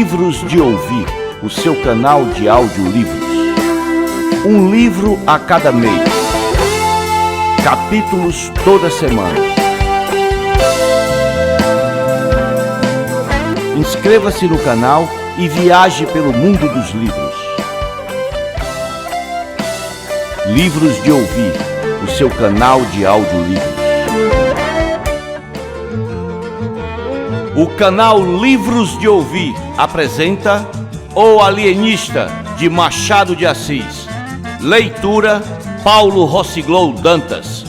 Livros de Ouvir, o seu canal de audiolivros. Um livro a cada mês. Capítulos toda semana. Inscreva-se no canal e viaje pelo mundo dos livros. Livros de Ouvir, o seu canal de audiolivros. O canal Livros de Ouvir apresenta O Alienista, de Machado de Assis. Leitura, Paulo Rossiglow Dantas.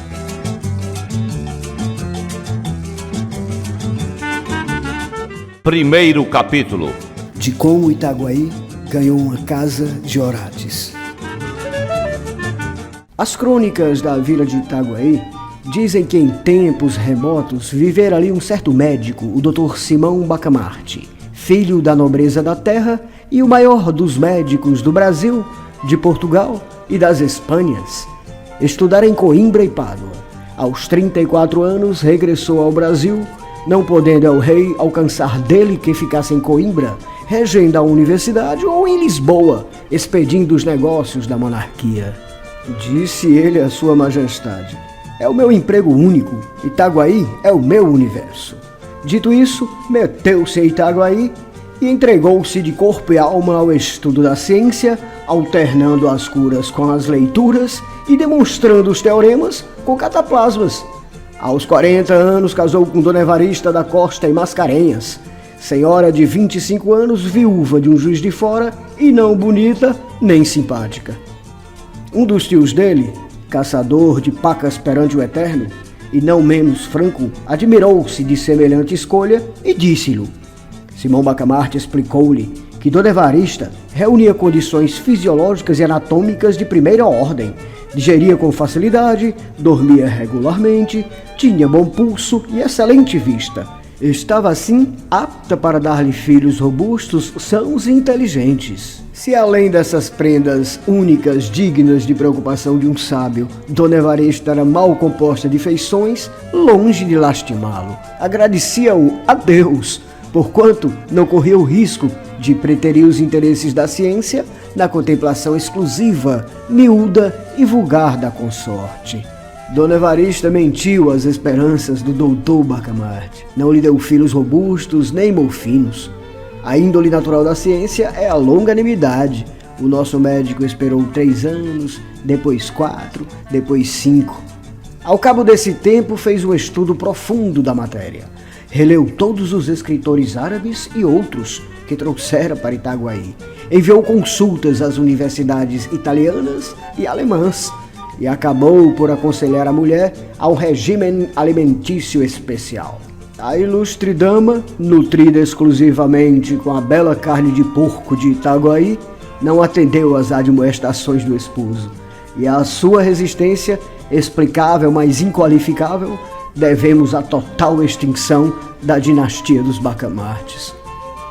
Primeiro capítulo. De como Itaguaí ganhou uma casa de Orates. As crônicas da vila de Itaguaí dizem que em tempos remotos vivera ali um certo médico, o Dr. Simão Bacamarte, filho da nobreza da terra e o maior dos médicos do Brasil, de Portugal e das Espanhas. Estudara em Coimbra e Pádua. Aos 34 anos regressou ao Brasil, não podendo el rei alcançar dele que ficasse em Coimbra, regendo a universidade, ou em Lisboa, expedindo os negócios da monarquia. Disse ele à sua majestade: é o meu emprego único, Itaguaí é o meu universo. Dito isso, meteu-se em Itaguaí e entregou-se de corpo e alma ao estudo da ciência, alternando as curas com as leituras e demonstrando os teoremas com cataplasmas. Aos 40 anos casou com Dona Evarista da Costa e Mascarenhas, senhora de 25 anos, viúva de um juiz de fora e não bonita nem simpática. Um dos tios dele, caçador de pacas perante o Eterno, e não menos franco, admirou-se de semelhante escolha e disse-lhe. Simão Bacamarte explicou-lhe que Dona Evarista reunia condições fisiológicas e anatômicas de primeira ordem, digeria com facilidade, dormia regularmente, tinha bom pulso e excelente vista. Estava, assim, apta para dar-lhe filhos robustos, sãos e inteligentes. Se além dessas prendas únicas dignas de preocupação de um sábio, Dona Evarista era mal composta de feições, longe de lastimá-lo, agradecia-o a Deus, porquanto não corria o risco de preterir os interesses da ciência na contemplação exclusiva, miúda e vulgar da consorte. Dona Evarista mentiu às esperanças do doutor Bacamarte. Não lhe deu filhos robustos nem mofinos. A índole natural da ciência é a longanimidade. O nosso médico esperou 3 anos, depois 4, depois 5. Ao cabo desse tempo fez um estudo profundo da matéria. Releu todos os escritores árabes e outros que trouxera para Itaguaí. Enviou consultas às universidades italianas e alemãs e acabou por aconselhar a mulher ao regime alimentício especial. A ilustre dama, nutrida exclusivamente com a bela carne de porco de Itaguaí, não atendeu às admoestações do esposo, e à sua resistência, explicável mas inqualificável, devemos a total extinção da dinastia dos Bacamartes.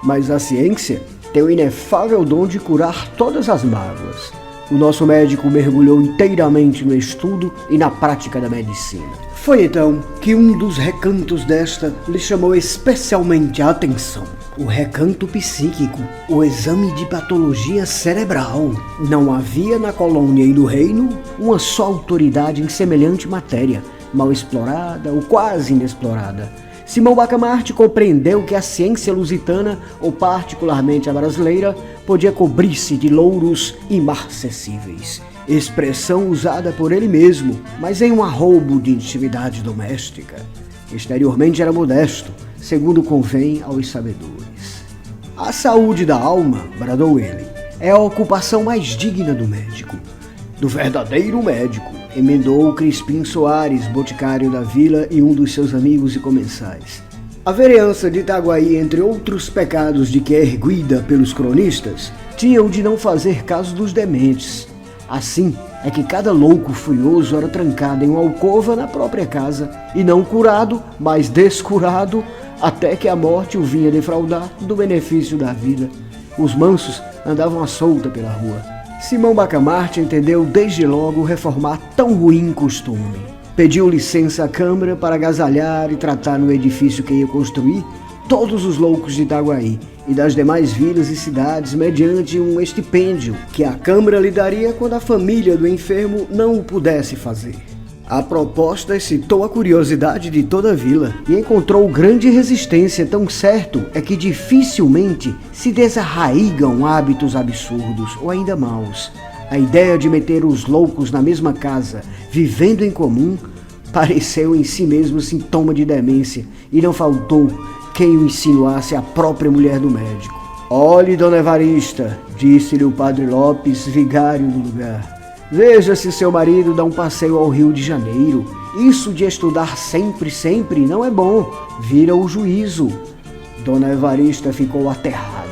Mas a ciência tem o inefável dom de curar todas as mágoas. O nosso médico mergulhou inteiramente no estudo e na prática da medicina. Foi então que um dos recantos desta lhe chamou especialmente a atenção. O recanto psíquico, o exame de patologia cerebral. Não havia na colônia e no reino uma só autoridade em semelhante matéria, mal explorada ou quase inexplorada. Simão Bacamarte compreendeu que a ciência lusitana, ou particularmente a brasileira, podia cobrir-se de louros imarcessíveis. Expressão usada por ele mesmo, mas em um arroubo de intimidade doméstica. Exteriormente era modesto, segundo convém aos sabedores. A saúde da alma, bradou ele, é a ocupação mais digna do médico. Do verdadeiro médico, emendou Crispim Soares, boticário da vila e um dos seus amigos e comensais. A vereança de Itaguaí, entre outros pecados de que é erguida pelos cronistas, tinha o de não fazer caso dos dementes. Assim é que cada louco furioso era trancado em uma alcova na própria casa, e não curado, mas descurado, até que a morte o vinha defraudar do benefício da vida. Os mansos andavam à solta pela rua. Simão Bacamarte entendeu desde logo reformar tão ruim costume. Pediu licença à Câmara para agasalhar e tratar no edifício que ia construir todos os loucos de Itaguaí e das demais vilas e cidades mediante um estipêndio que a Câmara lhe daria quando a família do enfermo não o pudesse fazer. A proposta excitou a curiosidade de toda a vila e encontrou grande resistência, tão certo é que dificilmente se desarraigam hábitos absurdos ou ainda maus. A ideia de meter os loucos na mesma casa, vivendo em comum, pareceu em si mesmo sintoma de demência e não faltou quem o insinuasse à própria mulher do médico. Olhe, dona Evarista, disse-lhe o padre Lopes, vigário do lugar. Veja se seu marido dá um passeio ao Rio de Janeiro. Isso de estudar sempre não é bom. Vira o juízo. Dona Evarista ficou aterrada.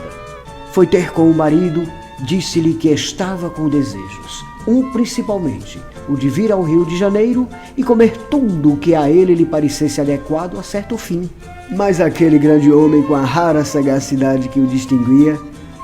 Foi ter com o marido, disse-lhe que estava com desejos. Principalmente, o de vir ao Rio de Janeiro e comer tudo o que a ele lhe parecesse adequado a certo fim. Mas aquele grande homem, com a rara sagacidade que o distinguia,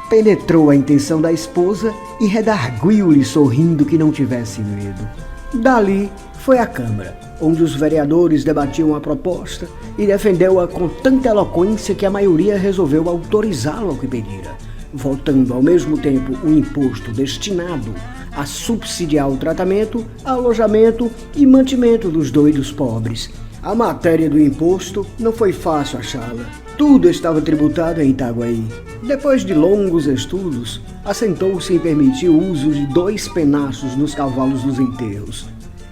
penetrou a intenção da esposa e redarguiu-lhe sorrindo que não tivesse medo. Dali foi à Câmara, onde os vereadores debatiam a proposta e defendeu-a com tanta eloquência que a maioria resolveu autorizá-lo ao que pedira, votando ao mesmo tempo o imposto destinado a subsidiar o tratamento, alojamento e mantimento dos doidos pobres. A matéria do imposto não foi fácil achá-la. Tudo estava tributado em Itaguaí. Depois de longos estudos, assentou-se em permitir o uso de 2 penachos nos cavalos dos enterros.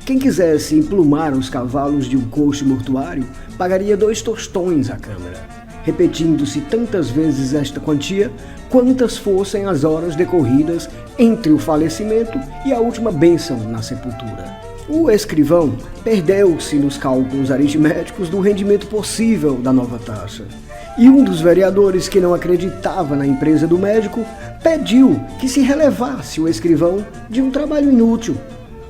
Quem quisesse emplumar os cavalos de um coche mortuário pagaria 2 tostões à Câmara, repetindo-se tantas vezes esta quantia quantas fossem as horas decorridas entre o falecimento e a última bênção na sepultura. O escrivão perdeu-se nos cálculos aritméticos do rendimento possível da nova taxa. E um dos vereadores, que não acreditava na empresa do médico, pediu que se relevasse o escrivão de um trabalho inútil.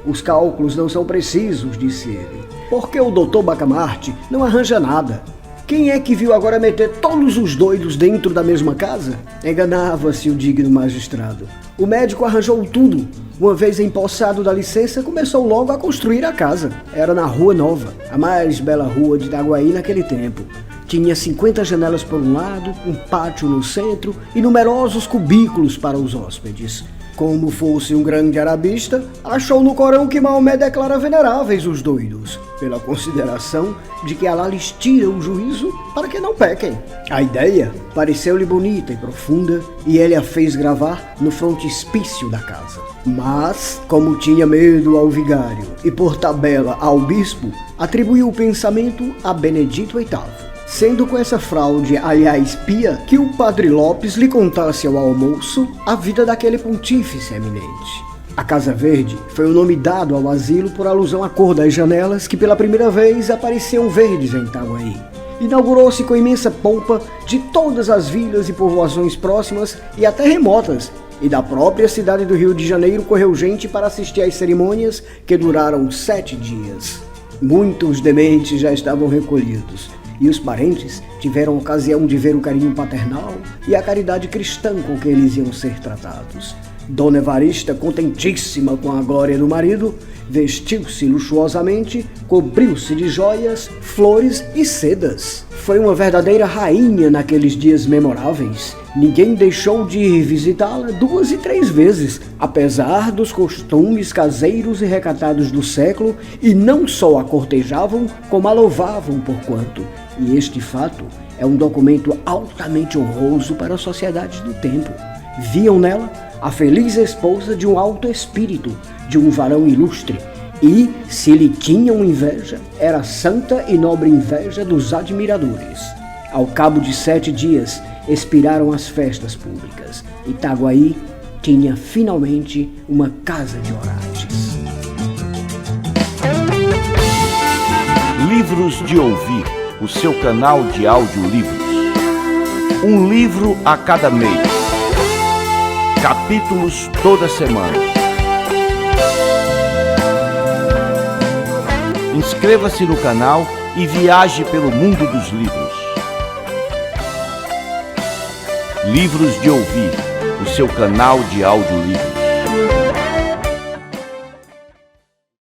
Os cálculos não são precisos, disse ele, porque o doutor Bacamarte não arranja nada. Quem é que viu agora meter todos os doidos dentro da mesma casa? Enganava-se o digno magistrado. O médico arranjou tudo. Uma vez empossado da licença, começou logo a construir a casa. Era na Rua Nova, a mais bela rua de Itaguaí naquele tempo. Tinha 50 janelas por um lado, um pátio no centro e numerosos cubículos para os hóspedes. Como fosse um grande arabista, achou no Corão que Maomé declara veneráveis os doidos, pela consideração de que Alá lhes tira o juízo para que não pequem. A ideia pareceu-lhe bonita e profunda e ele a fez gravar no frontispício da casa. Mas, como tinha medo ao vigário e por tabela ao bispo, atribuiu o pensamento a Benedito VIII. Sendo com essa fraude, aliás pia, que o padre Lopes lhe contasse ao almoço a vida daquele pontífice eminente. A Casa Verde foi o nome dado ao asilo por alusão à cor das janelas que pela primeira vez apareciam verdes em Itaguaí. Inaugurou-se com imensa pompa de todas as vilas e povoações próximas e até remotas, e da própria cidade do Rio de Janeiro correu gente para assistir às cerimônias que duraram 7 dias. Muitos dementes já estavam recolhidos, e os parentes tiveram ocasião de ver o carinho paternal e a caridade cristã com que eles iam ser tratados. Dona Evarista, contentíssima com a glória do marido, vestiu-se luxuosamente, cobriu-se de joias, flores e sedas. Foi uma verdadeira rainha naqueles dias memoráveis. Ninguém deixou de ir visitá-la 2 e 3 vezes, apesar dos costumes caseiros e recatados do século, e não só a cortejavam, como a louvavam por quanto. E este fato é um documento altamente honroso para a sociedade do tempo. Viam nela a feliz esposa de um alto espírito, de um varão ilustre, e, se lhe tinham inveja, era santa e nobre inveja dos admiradores. Ao cabo de 7 dias, expiraram as festas públicas. Itaguaí tinha finalmente uma casa de orates. Livros de Ouvir, o seu canal de audiolivros. Um livro a cada mês. Capítulos toda semana. Inscreva-se no canal e viaje pelo mundo dos livros. Livros de Ouvir, o seu canal de audiolivros.